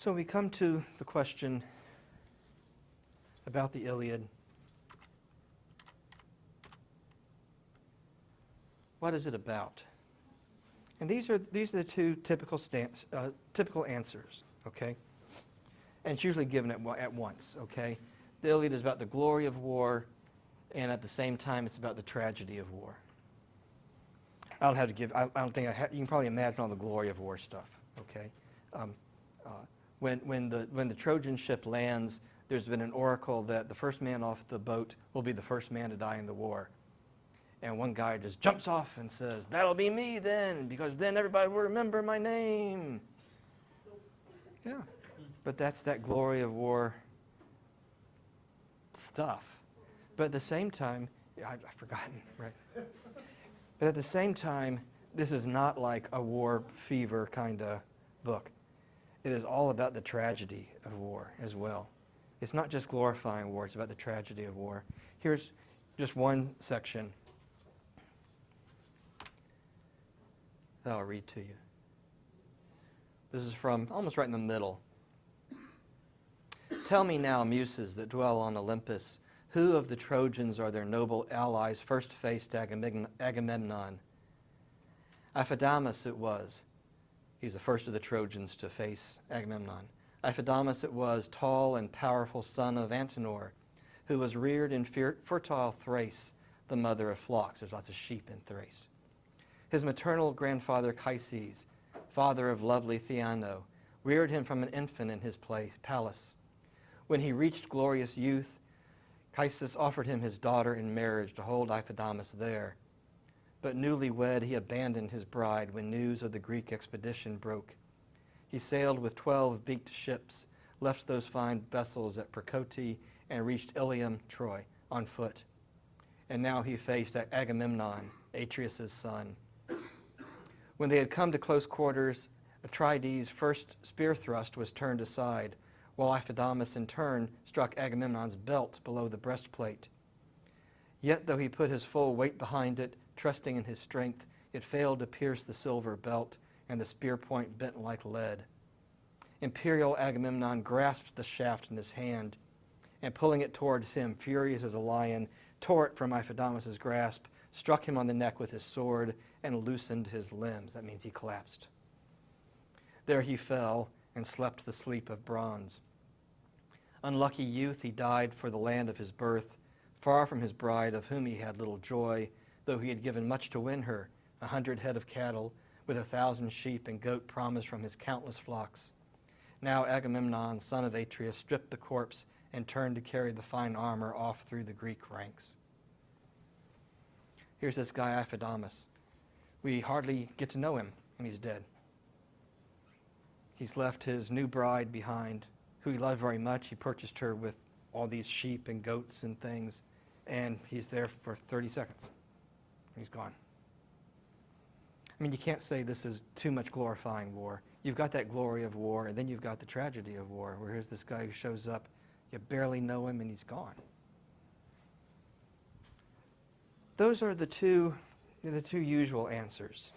So we come to the question about the Iliad. What is it about? And these are the two typical answers, okay? And it's usually given at once, okay? The Iliad is about the glory of war, and at the same time, it's about the tragedy of war. I don't have to give. I don't think you can probably imagine all the glory of war stuff, okay? When the Trojan ship lands, there's been an oracle that the first man off the boat will be the first man to die in the war. And one guy just jumps off and says, "That'll be me then, because then everybody will remember my name." Yeah, but that's that glory of war stuff. But at the same time, I've forgotten, right? But at the same time, this is not like a war fever kind of book. It is all about the tragedy of war as well. It's not just glorifying war, it's about the tragedy of war. Here's just one section that I'll read to you. This is from almost right in the middle. Tell me now, muses that dwell on Olympus, who of the Trojans are their noble allies first faced Agamemnon? Iphidamus it was. He's the first of the Trojans to face Agamemnon. Iphidamus it was, tall and powerful son of Antenor, who was reared in fertile Thrace, the mother of flocks. There's lots of sheep in Thrace. His maternal grandfather Chryses, father of lovely Theano, reared him from an infant in his palace. When he reached glorious youth, Chryses offered him his daughter in marriage to hold Iphidamus there. But newly wed, he abandoned his bride when news of the Greek expedition broke. He sailed with 12 beaked ships, left those fine vessels at Percote, and reached Ilium, Troy, on foot. And now he faced Agamemnon, Atreus' son. When they had come to close quarters, Atrides' first spear thrust was turned aside, while Iphidamus in turn struck Agamemnon's belt below the breastplate. Yet though he put his full weight behind it, trusting in his strength, it failed to pierce the silver belt, and the spear point bent like lead. Imperial Agamemnon grasped the shaft in his hand, and pulling it towards him, furious as a lion, tore it from Iphidamus' grasp, struck him on the neck with his sword, and loosened his limbs. That means he collapsed. There he fell and slept the sleep of bronze. Unlucky youth, he died for the land of his birth, far from his bride, of whom he had little joy, though he had given much to win her, 100 head of cattle, with 1,000 sheep and goat promised from his countless flocks. Now Agamemnon, son of Atreus, stripped the corpse and turned to carry the fine armor off through the Greek ranks. Here's this guy, Iphidamus. We hardly get to know him, and he's dead. He's left his new bride behind, who he loved very much. He purchased her with all these sheep and goats and things, and he's there for 30 seconds. He's gone. I mean, you can't say this is too much glorifying war. You've got that glory of war, and then you've got the tragedy of war, where here's this guy who shows up, you barely know him, and he's gone. Those are the two usual answers.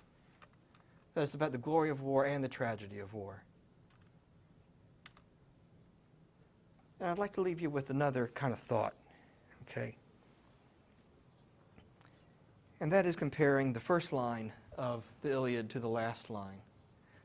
That's about the glory of war and the tragedy of war. And I'd like to leave you with another kind of thought, okay? And that is comparing the first line of the Iliad to the last line.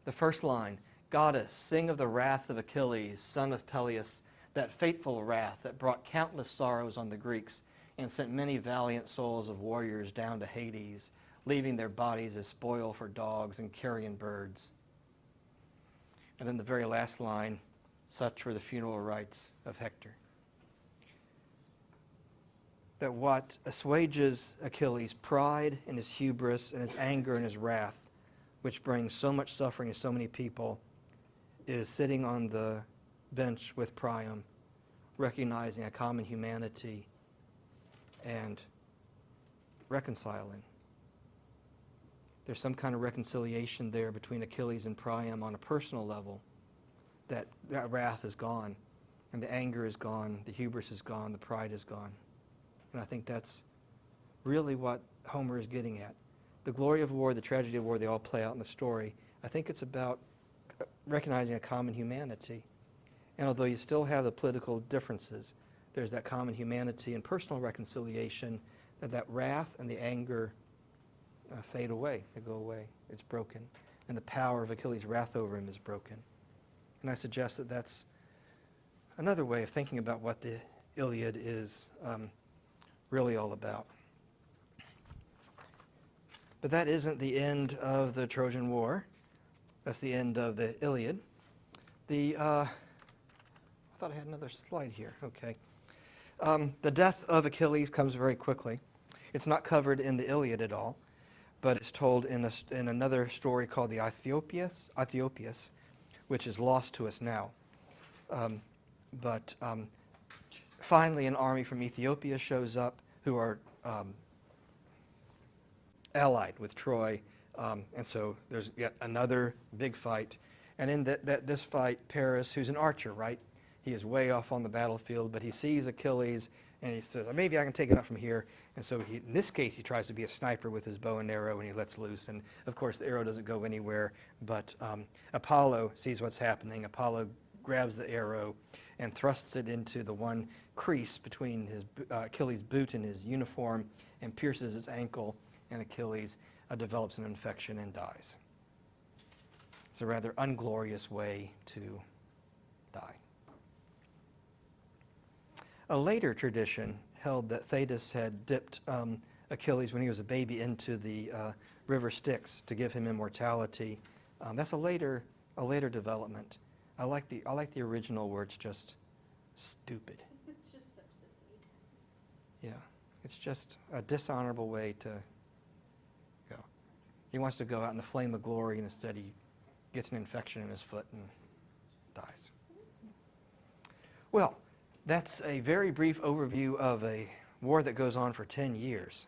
The first line, Goddess, sing of the wrath of Achilles, son of Peleus, that fateful wrath that brought countless sorrows on the Greeks and sent many valiant souls of warriors down to Hades, leaving their bodies as spoil for dogs and carrion birds. And then the very last line, such were the funeral rites of Hector. That what assuages Achilles' pride and his hubris and his anger and his wrath, which brings so much suffering to so many people, is sitting on the bench with Priam, recognizing a common humanity and reconciling. There's some kind of reconciliation there between Achilles and Priam on a personal level. That wrath is gone, and the anger is gone, the hubris is gone, the pride is gone. And I think that's really what Homer is getting at. The glory of war, the tragedy of war, they all play out in the story. I think it's about recognizing a common humanity And although you still have the political differences, there's that common humanity and personal reconciliation, that wrath and the anger fade away. They go away. It's broken. And the power of Achilles' wrath over him is broken. And I suggest that that's another way of thinking about what the Iliad is really all about. But that isn't the end of the Trojan War. That's the end of the Iliad. I thought I had another slide here. Okay. The death of Achilles comes very quickly. It's not covered in the Iliad at all, but it's told in another story called the Aethiopius, which is lost to us now. But finally, an army from Ethiopia shows up who are allied with Troy, and so there's yet another big fight. And in this fight, Paris, who's an archer, right? He is way off on the battlefield, but he sees Achilles, and he says, maybe I can take it out from here. And so in this case, he tries to be a sniper with his bow and arrow, and he lets loose. And of course, the arrow doesn't go anywhere, but Apollo sees what's happening. Apollo grabs the arrow and thrusts it into the one crease between Achilles' boot and his uniform and pierces his ankle, and Achilles develops an infection and dies. It's a rather unglorious way to die. A later tradition held that Thetis had dipped Achilles when he was a baby into the river Styx to give him immortality. That's a later development. I like the original where it's just stupid. It's just sepsis. Yeah, it's just a dishonorable way to go. He wants to go out in a flame of glory, and instead he gets an infection in his foot and dies. Well, that's a very brief overview of a war that goes on for 10 years.